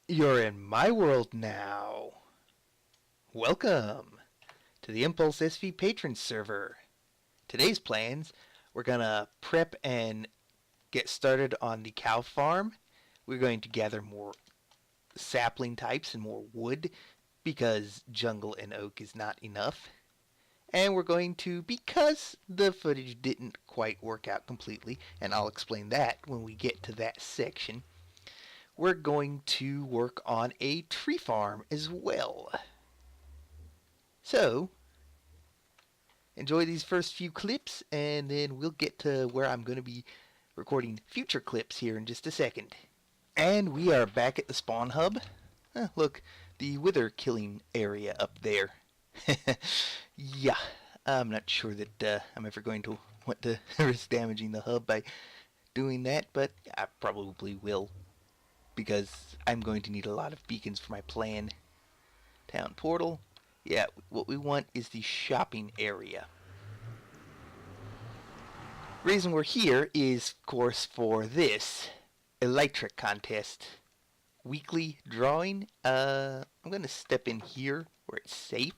You're in my world now. Welcome to the ImpulseSV patron server. Today's plans, we're gonna prep and get started on the cow farm. We're going to gather more sapling types and more wood because jungle and oak is not enough. And we're going to, because the footage didn't quite work out completely, and I'll explain that when we get to that section, we're going to work on a tree farm as well. So, enjoy these first few clips, and then we'll get to where I'm going to be recording future clips here in just a second. And we are back at the spawn hub. Look, the wither killing area up there. Yeah, I'm not sure that I'm ever going to want to risk damaging the hub by doing that, but I probably will, because I'm going to need a lot of beacons for my plan. Town portal. Yeah, what we want is the shopping area. Reason we're here is, of course, for this electric contest. Weekly drawing. I'm going to step in here where it's safe.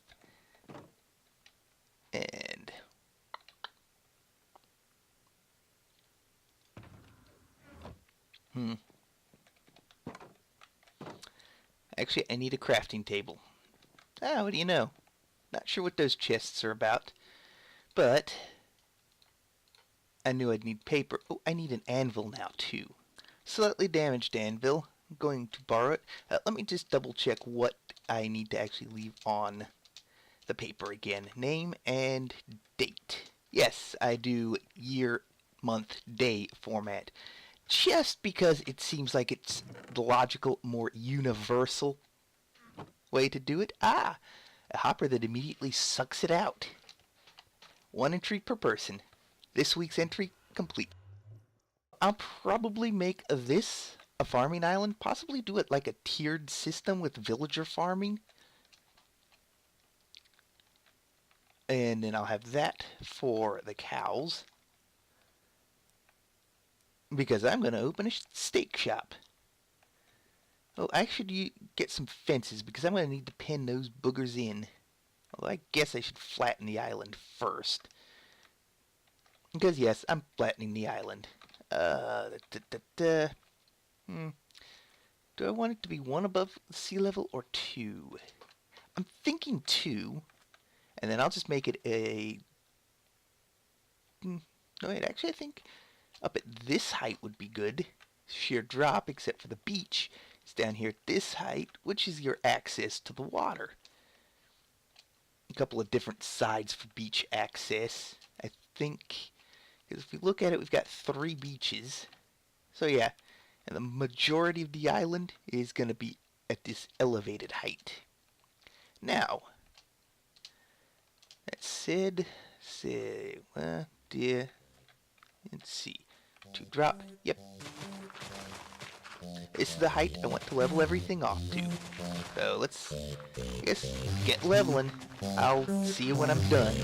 And actually, I need a crafting table. What do you know? Not sure what those chests are about, but I knew I'd need paper. Oh, I need an anvil now, too. Slightly damaged anvil. I'm going to borrow it. Let me just double check what I need to actually leave on the paper again. Name and date. Yes, I do year, month, day format. Just because it seems like it's the logical, more universal way to do it. A hopper that immediately sucks it out. 1 entry per person. This week's entry complete. I'll probably make this a farming island. Possibly do it like a tiered system with villager farming. And then I'll have that for the cows, because I'm going to open a steak shop. Oh, I should get some fences, because I'm going to need to pin those boogers in. Although I guess I should flatten the island first. Because yes, I'm flattening the island. Do I want it to be 1 above sea level or 2? I'm thinking 2. And then I'll just make it a... No, wait, actually I think up at this height would be good. Sheer drop, except for the beach. It's down here at this height, which is your access to the water. A couple of different sides for beach access, I think. Because if we look at it, we've got 3 beaches. So yeah, and the majority of the island is going to be at this elevated height. Now, that said, dear, let's see, 2 drop, yep. This is the height I want to level everything off to. So let's, I guess, get leveling. I'll see you when I'm done.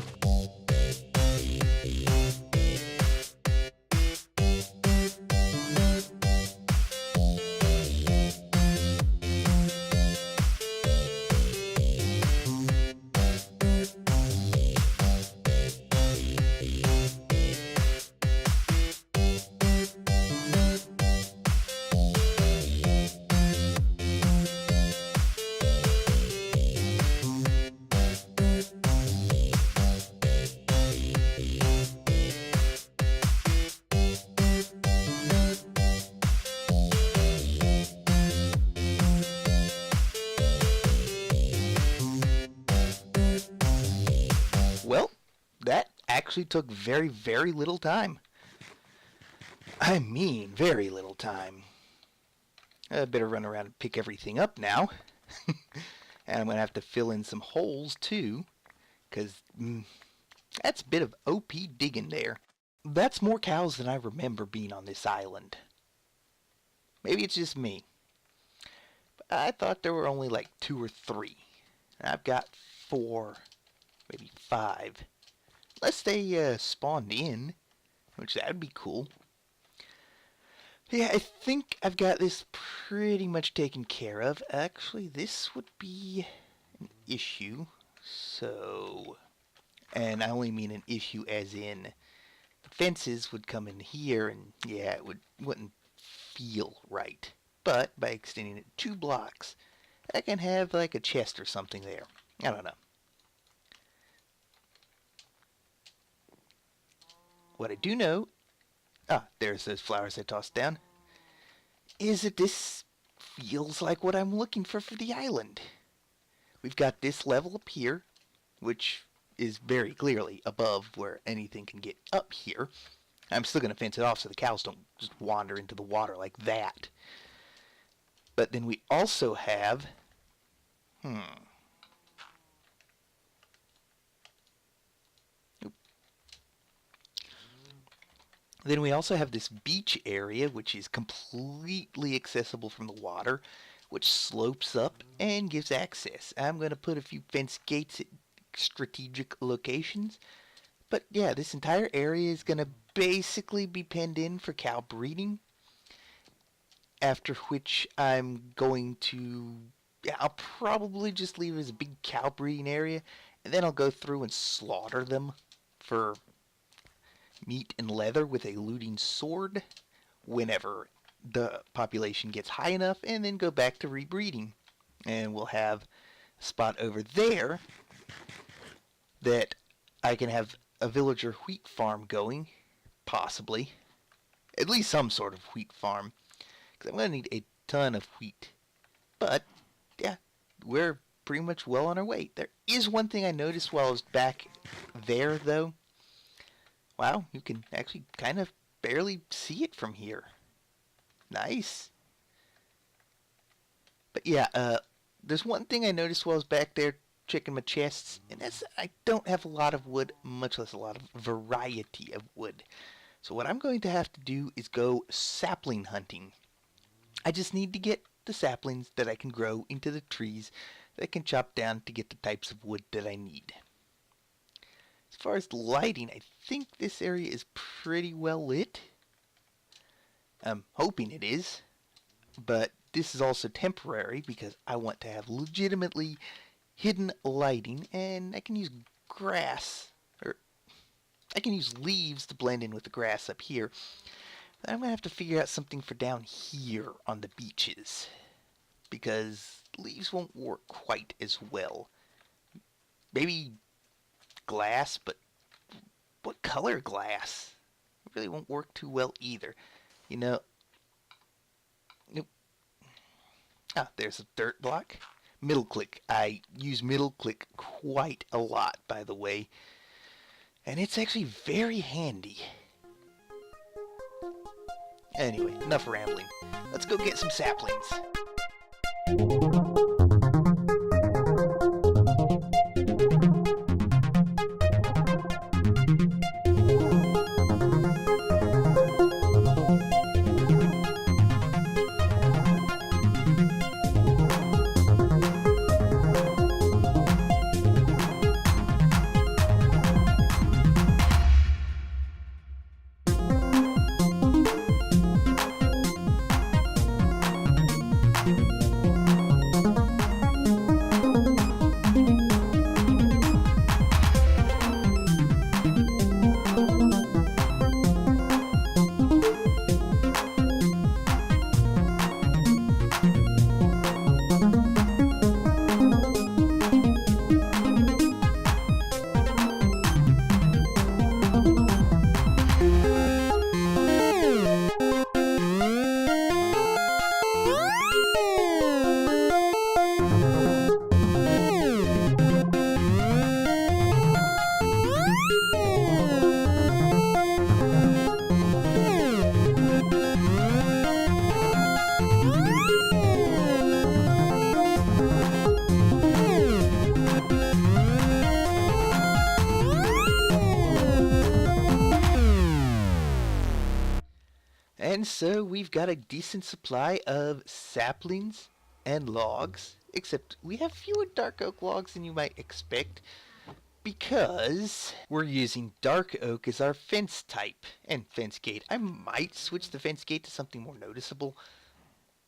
Well, that actually took very, very little time. I mean, very little time. I better run around and pick everything up now. And I'm going to have to fill in some holes, too. Because that's a bit of OP digging there. That's more cows than I remember being on this island. Maybe it's just me. But I thought there were only like 2 or 3. And I've got 4, maybe 5. Unless they spawned in, which that would be cool. Yeah, I think I've got this pretty much taken care of. Actually, this would be an issue. So, and I only mean an issue as in the fences would come in here, and yeah, wouldn't feel right. But by extending it 2 blocks, I can have like a chest or something there. I don't know. What I do know, there's those flowers I tossed down, is that this feels like what I'm looking for the island. We've got this level up here, which is very clearly above where anything can get up here. I'm still going to fence it off so the cows don't just wander into the water like that. But then we also have... Then we also have this beach area, which is completely accessible from the water, which slopes up and gives access. I'm going to put a few fence gates at strategic locations. But yeah, this entire area is going to basically be penned in for cow breeding. After which I'm going to... Yeah, I'll probably just leave it as a big cow breeding area. And then I'll go through and slaughter them for meat and leather with a looting sword whenever the population gets high enough, and then go back to rebreeding. And we'll have a spot over there that I can have a villager wheat farm going, possibly. At least some sort of wheat farm, because I'm going to need a ton of wheat. But, yeah, we're pretty much well on our way. There is one thing I noticed while I was back there, though. Wow, you can actually kind of barely see it from here. Nice. But yeah, there's one thing I noticed while I was back there checking my chests, and that's I don't have a lot of wood, much less a lot of variety of wood. So what I'm going to have to do is go sapling hunting. I just need to get the saplings that I can grow into the trees that I can chop down to get the types of wood that I need. As far as lighting, I think this area is pretty well lit. I'm hoping it is, but this is also temporary because I want to have legitimately hidden lighting, and I can use grass, or I can use leaves to blend in with the grass up here. But I'm going to have to figure out something for down here on the beaches, because leaves won't work quite as well. Maybe glass, but what color glass? It really won't work too well either. You know, nope. There's a dirt block. Middle click. I use middle click quite a lot, by the way. And it's actually very handy. Anyway, enough rambling. Let's go get some saplings. And so we've got a decent supply of saplings and logs, except we have fewer dark oak logs than you might expect. because we're using dark oak as our fence type and fence gate. I might switch the fence gate to something more noticeable,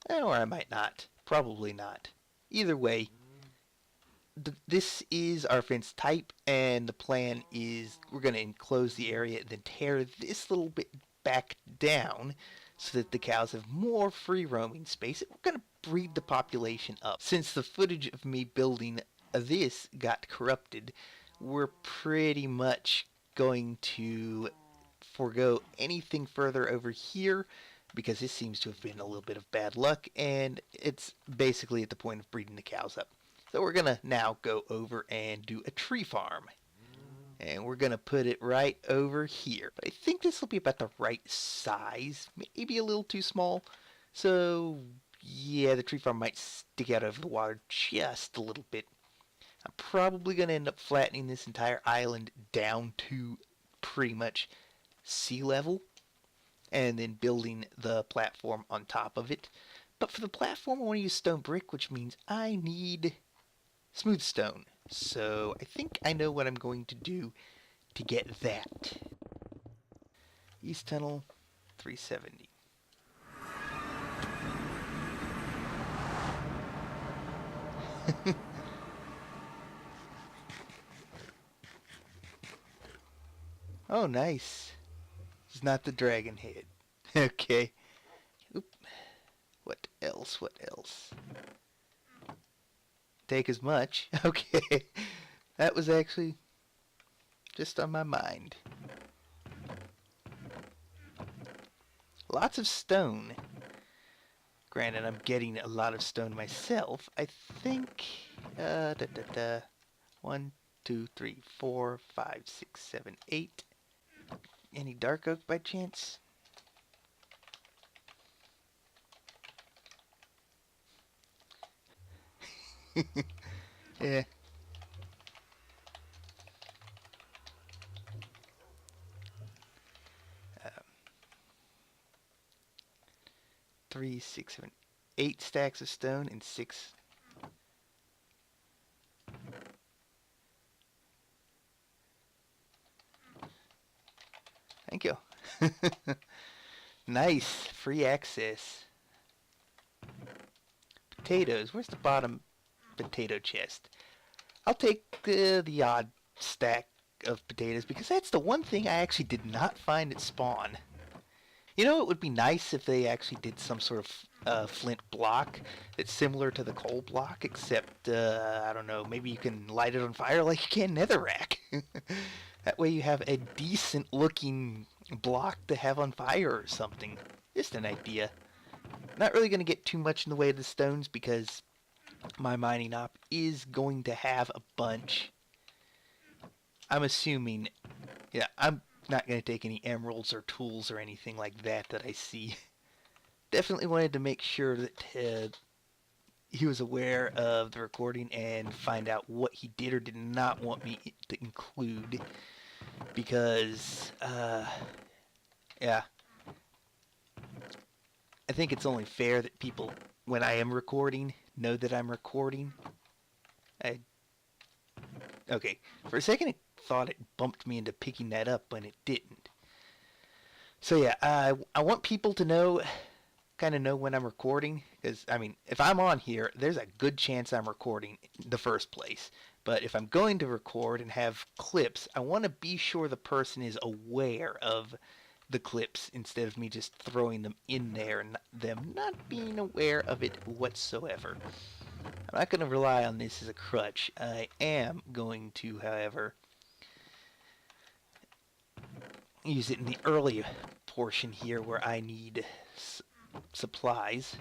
or I might not. Probably not. Either way, this is our fence type, and the plan is we're going to enclose the area and then tear this little bit back down so that the cows have more free roaming space. We're going to breed the population up. Since the footage of me building this got corrupted, we're pretty much going to forego anything further over here because this seems to have been a little bit of bad luck, and it's basically at the point of breeding the cows up. So we're going to now go over and do a tree farm. And we're going to put it right over here. But I think this will be about the right size. Maybe a little too small. So, yeah, the tree farm might stick out over the water just a little bit. I'm probably going to end up flattening this entire island down to pretty much sea level. And then building the platform on top of it. But for the platform, I want to use stone brick, which means I need smooth stone. So I think I know what I'm going to do to get that. East Tunnel 370. Oh, nice. It's not the dragon head. Okay. Oop. What else? What else? Take as much. Okay. That was actually just on my mind. Lots of stone. Granted, I'm getting a lot of stone myself. I think 1, 2, 3, 4, 5, 6, 7, 8. Any dark oak by chance? Yeah. 3, 6, 7, 8 stacks of stone and 6. Thank you. Nice. Free access. Potatoes. Where's the bottom potato chest? I'll take the odd stack of potatoes because that's the one thing I actually did not find at spawn. You know, it would be nice if they actually did some sort of flint block that's similar to the coal block, except, I don't know, maybe you can light it on fire like you can netherrack. That way you have a decent looking block to have on fire or something. Just an idea. Not really going to get too much in the way of the stones because my mining op is going to have a bunch. I'm assuming, yeah, I'm not going to take any emeralds or tools or anything like that I see. Definitely wanted to make sure that he was aware of the recording and find out what he did or did not want me to include. Because, yeah. I think it's only fair that people, when I am recording, know that I'm recording. Okay, for a second I thought it bumped me into picking that up, but it didn't. So yeah, I want people to know, kind of know when I'm recording, because, I mean, if I'm on here, there's a good chance I'm recording in the first place. But if I'm going to record and have clips, I want to be sure the person is aware of the clips instead of me just throwing them in there and them not being aware of it whatsoever. I'm not going to rely on this as a crutch. I am going to, however, use it in the early portion here where I need supplies.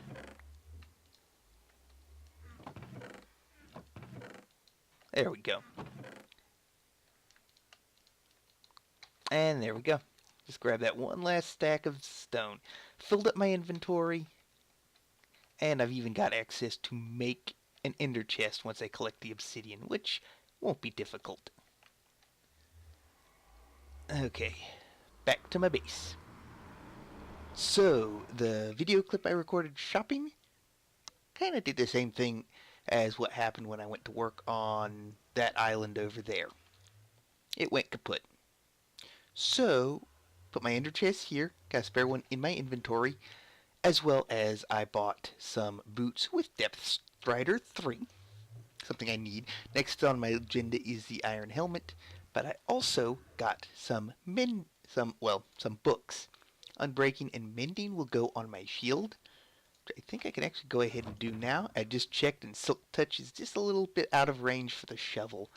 There we go. And there we go. Just grab that one last stack of stone. Filled up my inventory. And I've even got access to make an ender chest once I collect the obsidian, which won't be difficult. Okay, back to my base. So, the video clip I recorded shopping kind of did the same thing as what happened when I went to work on that island over there. it went kaput. So, put my ender chest here, got a spare one in my inventory, as well as I bought some boots with Depth Strider 3, something I need. Next on my agenda is the Iron Helmet, but I also got some books. Unbreaking and Mending will go on my shield. I think I can actually go ahead and do now. I just checked and Silk Touch is just a little bit out of range for the shovel.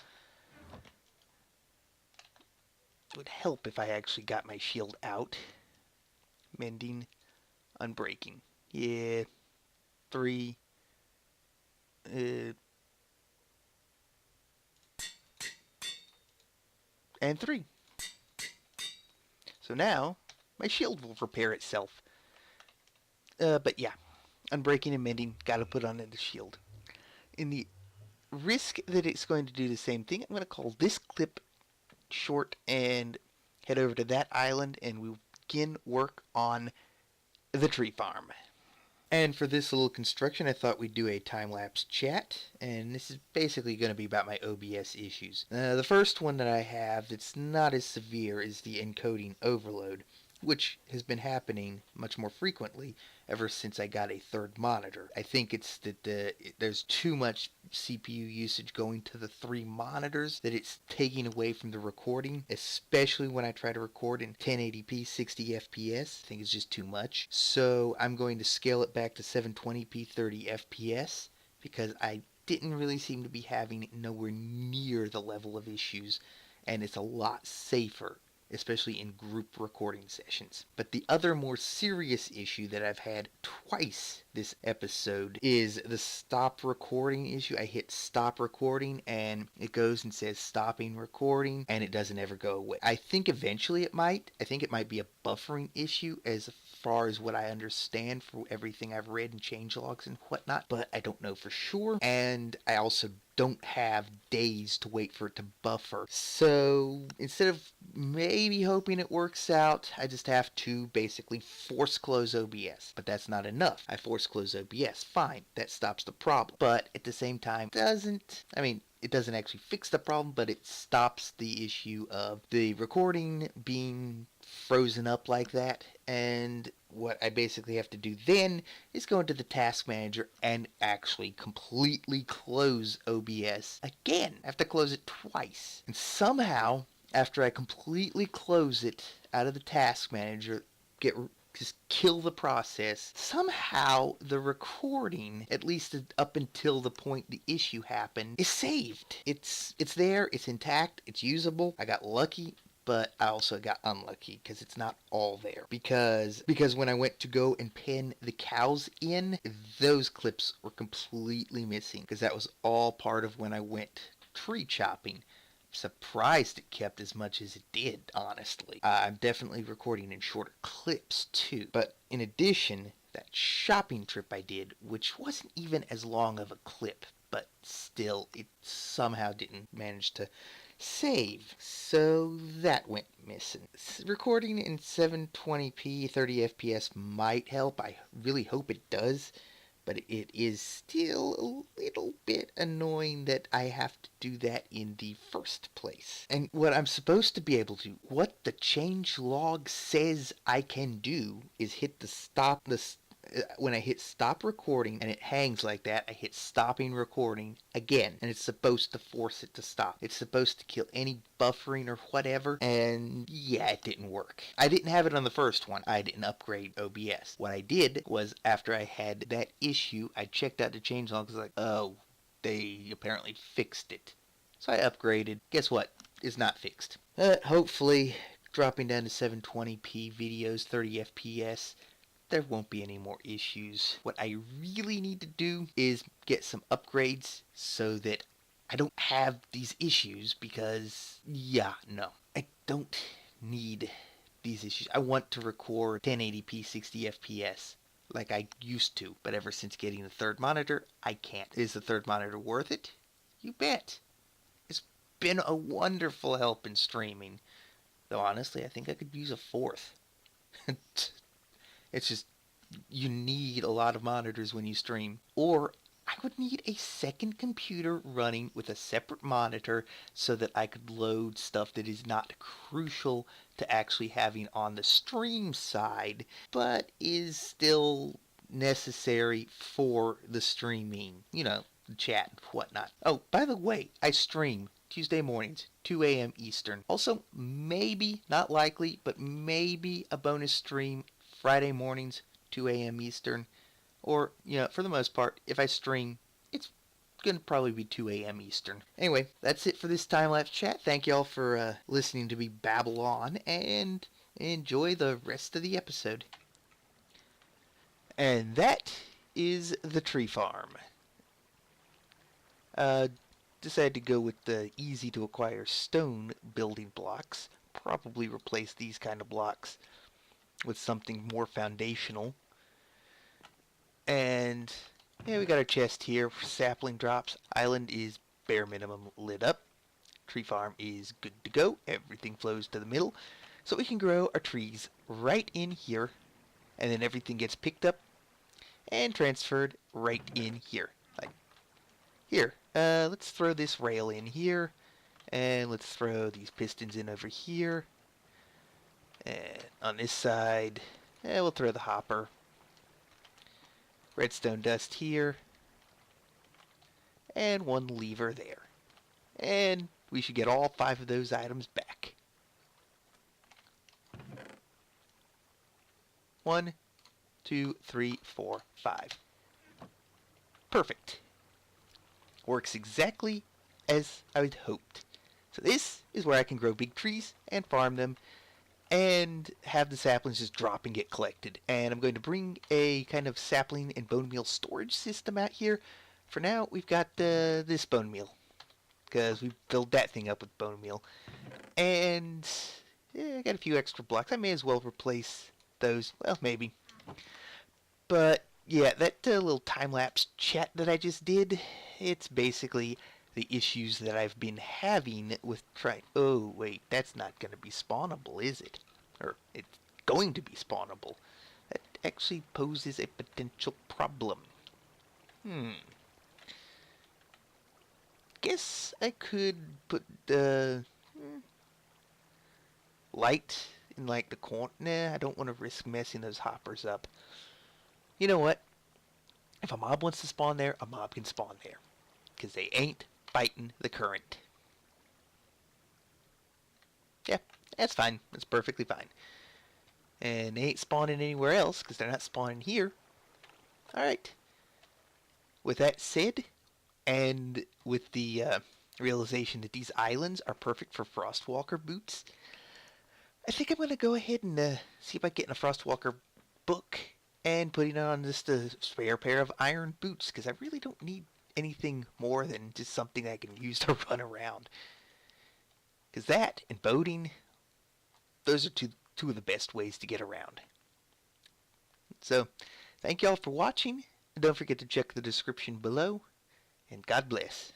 It would help if I actually got my shield out. Mending, Unbreaking. Yeah, 3. And 3. So now, my shield will repair itself. But yeah, Unbreaking and Mending, gotta put on the shield. In the risk that it's going to do the same thing, I'm going to call this clip short and head over to that island, and we'll begin work on the tree farm. And for this little construction, I thought we'd do a time-lapse chat, and this is basically going to be about my OBS issues. The first one that I have that's not as severe is the encoding overload, which has been happening much more frequently ever since I got a third monitor. I think it's that there's too much CPU usage going to the 3 monitors that it's taking away from the recording, especially when I try to record in 1080p 60 FPS. I think it's just too much. So I'm going to scale it back to 720p 30 FPS because I didn't really seem to be having nowhere near the level of issues, and it's a lot safer, especially in group recording sessions. But the other more serious issue that I've had twice this episode is the stop recording issue. I hit stop recording and it goes and says stopping recording, and it doesn't ever go away. I think eventually it might. I think it might be a buffering issue as far as what I understand for everything I've read in changelogs and whatnot, but I don't know for sure. And I also don't have days to wait for it to buffer. So instead of maybe hoping it works out, I just have to basically force close OBS. But that's not enough. I force close OBS. Fine, that stops the problem. But at the same time, it doesn't actually fix the problem, but it stops the issue of the recording being frozen up like that. And what I basically have to do then is go into the task manager and actually completely close OBS again. I have to close it twice. And somehow, after I completely close it out of the task manager, just kill the process, somehow the recording, at least up until the point the issue happened, is saved. It's there, it's intact, it's usable. I got lucky, but I also got unlucky because it's not all there. Because when I went to go and pin the cows in, those clips were completely missing because that was all part of when I went tree chopping. Surprised it kept as much as it did, honestly. I'm definitely recording in shorter clips too. But in addition, that shopping trip I did, which wasn't even as long of a clip, but still, it somehow didn't manage to save. So that went missing. Recording in 720p 30 FPS might help. I really hope it does. But it is still a little bit annoying that I have to do that in the first place. And what I'm supposed to be able to, what the changelog says I can do, is hit when I hit stop recording and it hangs like that, I hit stopping recording again, and it's supposed to force it to stop. It's supposed to kill any buffering or whatever, and yeah, it didn't work. I didn't have it on the first one. I didn't upgrade OBS. What I did was, after I had that issue, I checked out the changelog. I was like, oh, they apparently fixed it. So I upgraded. Guess what? It's not fixed. Hopefully, dropping down to 720p videos, 30 FPS, there won't be any more issues. What I really need to do is get some upgrades so that I don't have these issues because, I don't need these issues. I want to record 1080p 60 FPS like I used to, but ever since getting the third monitor, I can't. Is the third monitor worth it? You bet. It's been a wonderful help in streaming. Though honestly, I think I could use a fourth. It's just, you need a lot of monitors when you stream. Or I would need a second computer running with a separate monitor so that I could load stuff that is not crucial to actually having on the stream side, but is still necessary for the streaming, the chat and whatnot. Oh, by the way, I stream Tuesday mornings, 2 a.m. Eastern. Also, maybe, not likely, but maybe a bonus stream Friday mornings, 2 a.m. Eastern. Or, for the most part, if I stream, it's going to probably be 2 a.m. Eastern. Anyway, that's it for this time-lapse chat. Thank y'all for listening to me babble on, and enjoy the rest of the episode. And that is the tree farm. Decided to go with the easy-to-acquire stone building blocks. Probably replace these kind of blocks with something more foundational. And yeah, we got our chest here for sapling drops. Island is bare minimum lit up. Tree farm is good to go. Everything flows to the middle. So we can grow our trees right in here. And then everything gets picked up and transferred right in here. Like here. Let's throw this rail in here. And let's throw these pistons in over here. And on this side, we'll throw the hopper. Redstone dust here. And one lever there. And we should get all 5 of those items back. 1, 2, 3, 4, 5. Perfect. Works exactly as I had hoped. So this is where I can grow big trees and farm them and have the saplings just drop and get collected. And I'm going to bring a kind of sapling and bone meal storage system out here. For now, we've got this bone meal, because we filled that thing up with bone meal. And I got a few extra blocks. I may as well replace those. Well, maybe. But yeah, that little time-lapse chat that I just did, it's basically the issues that I've been having with trying... Oh, wait, that's not going to be spawnable, is it? Or, it's going to be spawnable. That actually poses a potential problem. Guess I could put the light in, like, the corner. Nah, I don't want to risk messing those hoppers up. You know what? If a mob wants to spawn there, a mob can spawn there. Because they ain't fighting the current. Yeah, that's fine. That's perfectly fine. And they ain't spawning anywhere else, because they're not spawning here. Alright. With that said, and with the realization that these islands are perfect for Frostwalker boots, I think I'm going to go ahead and see if I can get in a Frostwalker book and putting on just a spare pair of iron boots, because I really don't need anything more than just something I can use to run around. Because that and boating, those are two of the best ways to get around. So, thank y'all for watching, and don't forget to check the description below, and God bless.